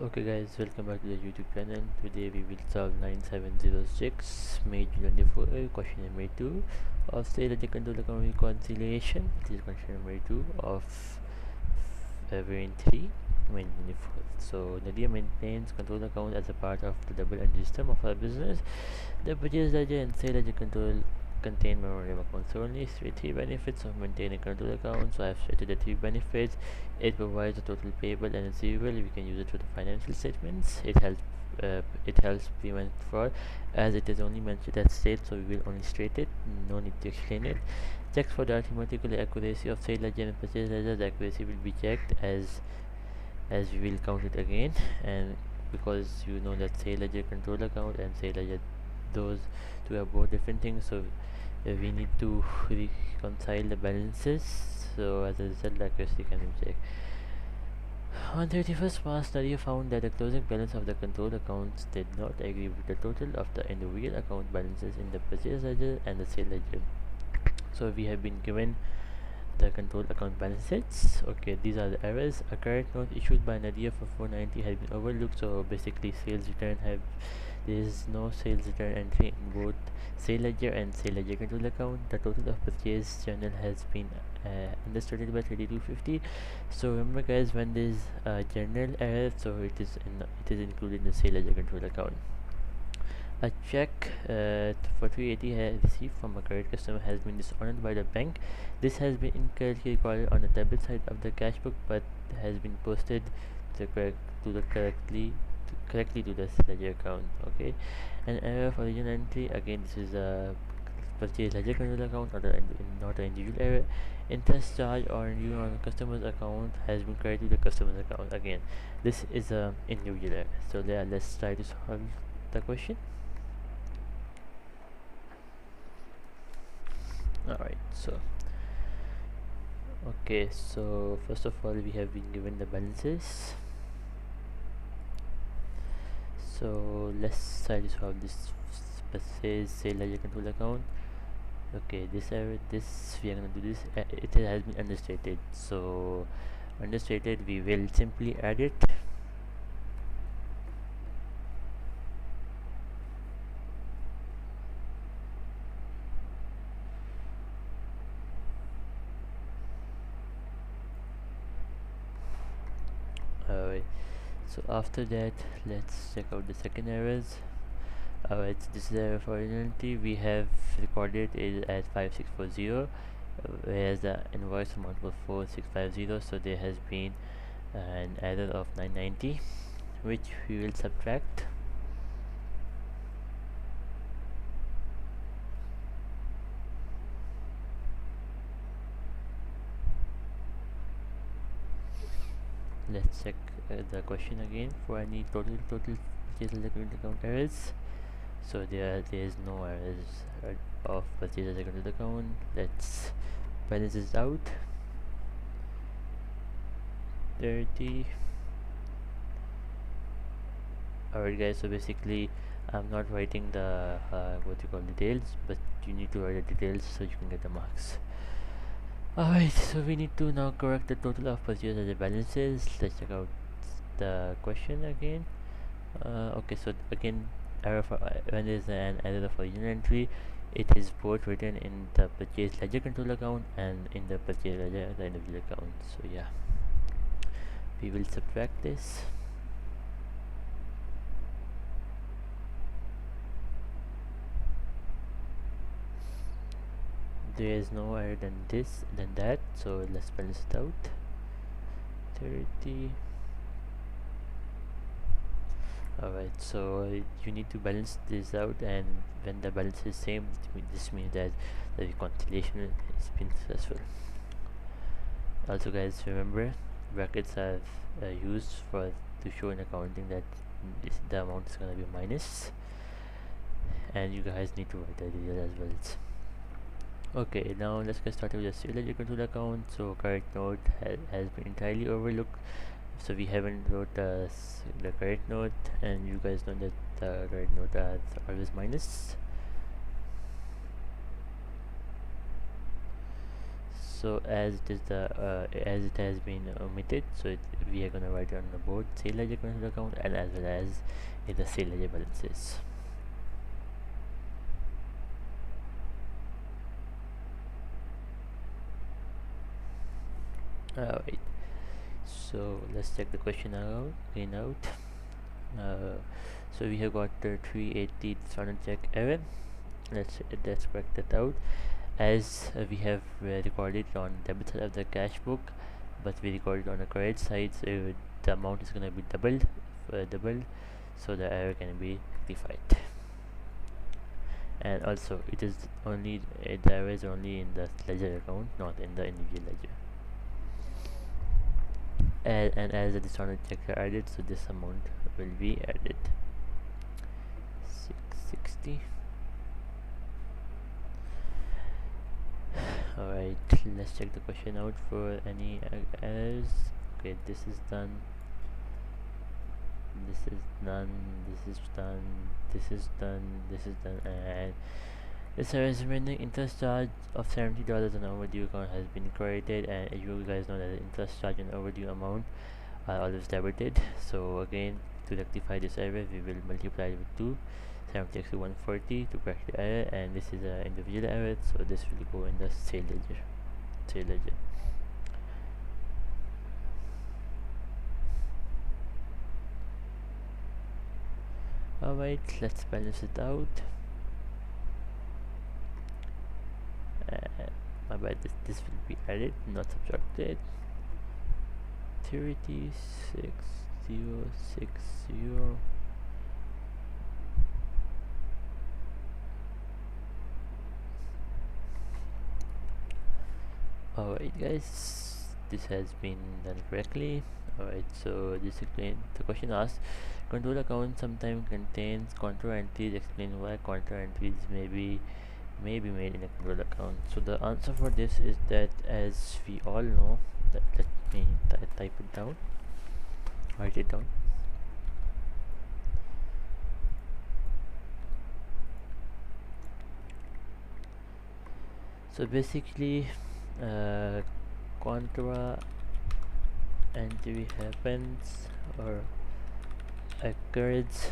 Okay guys, welcome back to the YouTube channel. Today we will solve 9706 May 24 question number 2 of state of the control account reconciliation. This is question number 2 of variant 3 May 24. So Nadia maintains control account as a part of the double entry system of our business. The purchase ledger and sale ledger contain memorandum accounts only. Three benefits of maintaining control account. So I have stated the three benefits. It provides a total payable and receivable. We can use it for the financial statements. It helps prevent fraud, as it is only mentioned as state, so we will only state it. No need to explain it. Checks for the arithmetical accuracy of sale ledger and purchase ledger. The accuracy will be checked as we will count it again, and because you know that sale ledger control account and sale ledger, those two are both different things, so we need to reconcile the balances, so as a result the accuracy can be checked. On 31st March, Nadia found that the closing balance of the control accounts did not agree with the total of the individual account balances in the purchase ledger and the sale ledger. So we have been given the control account balances. Okay, these are the errors. A credit note issued by Nadia for 490 has been overlooked, so basically sales return have there is no sales return entry in both sale ledger and sale ledger control account. The total of purchase journal has been understated by 3250. So remember guys, when there is a journal error, so it is included in the sale ledger control account. A check for 380 received from a credit customer has been dishonored by the bank. This has been incorrectly recorded on the debit side of the cash book, but has been posted correctly to the ledger account. Okay, an error for original entry. Again, this is a purchase ledger control account, not an individual error. Interest charge or due on customer's account has been credited to the customer's account. Again, this is a individual error. So let's try to solve the question. Alright, so okay, so first of all we have been given the balances, so let's try to solve this purchase sale ledger control account. Okay, this we are gonna do this. It has been understated, so understated we will simply add it. Alright, so after that let's check out the second errors. Alright, so this is error for originality. We have recorded it at 5640, whereas the invoice amount was 4650, so there has been an error of 990, which we will subtract. Let's check the question again for any total purchase account errors. So there is no errors of purchase account. Let's balance this out. 30. Alright guys, so basically I'm not writing the what you call details, but you need to write the details so you can get the marks. Alright, so we need to now correct the total of purchase ledger balances. Let's check out the question again. Okay, so again, error for when there is an error of original entry, it is both written in the purchase ledger control account and in the purchase ledger the individual account. So yeah, we will subtract this. There is no error than that, so let's balance it out. 30. Alright, so you need to balance this out, and when the balance is same, this means that the reconciliation has been successful. Also guys, remember, brackets are used to show in accounting that the amount is gonna be minus, and you guys need to write the detail as well. Okay, now let's get started with the sale ledger control account. So credit note has been entirely overlooked, so we haven't wrote the credit note, and you guys know that the credit note is always minus. So as it has been omitted, so we are gonna write it on the board sale ledger control account and as well as in the sale ledger balances. Alright, so let's check the question out again out. So we have got the 380 dishonored check error. Let's correct that out, as we have recorded on debit side of the cash book, but we recorded on the credit side, so the amount is gonna be doubled, so the error can be rectified. And also it is only the error is only in the ledger account, not in the individual ledger. And as the dishonored checks are added, so this amount will be added. 660. Alright, let's check the question out for any errors. Okay, this is done, this is done, this is done, this is done, this is done, and this is remaining interest charge of $70 on overdue account has been created. And you guys know that the interest charge and overdue amount are always debited. So again, to rectify this error, we will multiply it with 2, 70 to 140 to correct the error, and this is an individual error, so this will go in the sale ledger. Alright, let's balance it out. My bad, this will be added, not subtracted. 36,060. Alright guys, this has been done correctly. Alright, so this explains the question asks, control account sometimes contains contra entries, explain why contra entries may be made in a control account. So the answer for this is that, as we all know, that let me type it down, write it down. So basically, contra entry happens or occurs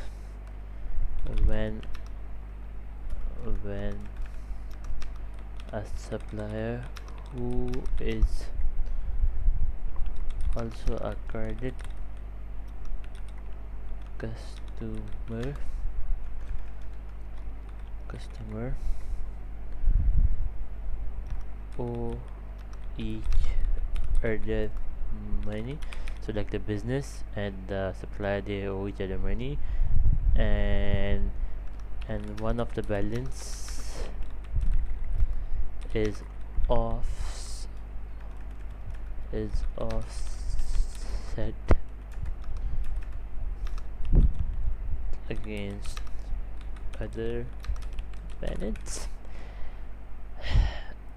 when a supplier who is also a credit customer owe each other money. So like the business and the supplier, they owe each other money, and one of the balance is offset against other balance,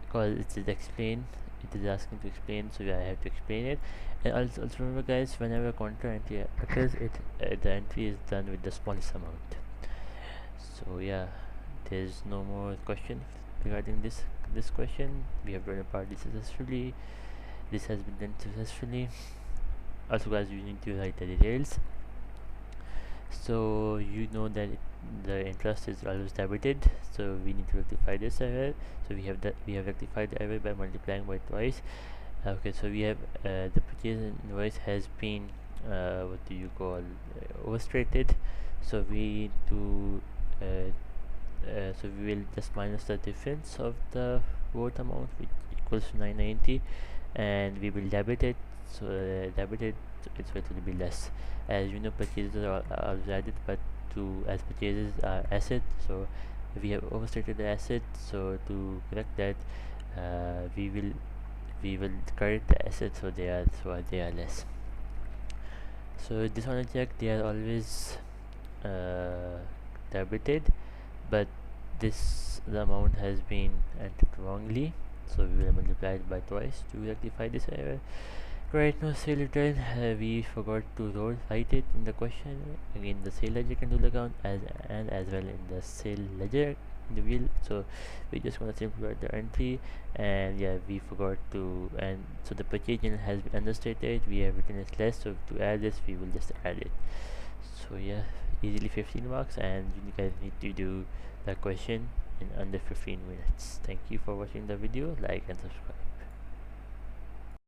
because it is explained, it is asking to explain, so I have to explain it. And also remember guys, whenever contra entry occurs, the entry is done with the smallest amount. So yeah, there's no more question regarding this question. We have done a part successfully. This has been done successfully. Also guys, you need to write the details, so you know that the interest is always debited, so we need to rectify this error. So we have rectified the error by multiplying by twice. Okay, so we have the purchase invoice has been what do you call, overstated, so we need to so we will just minus the difference of the both amount, which equals 990, and we will debit it. So debited, it's going to be less, as you know purchases are always added, but as purchases are asset, so we have overstated the asset, so to correct that, we will correct the asset, so they are less. So this on a check, they are always debited, but the amount has been entered wrongly, so we will multiply it by twice to rectify this error. Right now, sale return, we forgot to write it in the question. Again, the sale ledger control account as well in the sale ledger the wheel. So we just gonna simply write the entry, and yeah, we forgot to, and so the purchase journal has been understated. We have written it less, so to add this we will just add it. So yeah, easily 15 marks, and you guys need to do the question in under 15 minutes. Thank you for watching the video. Like and subscribe.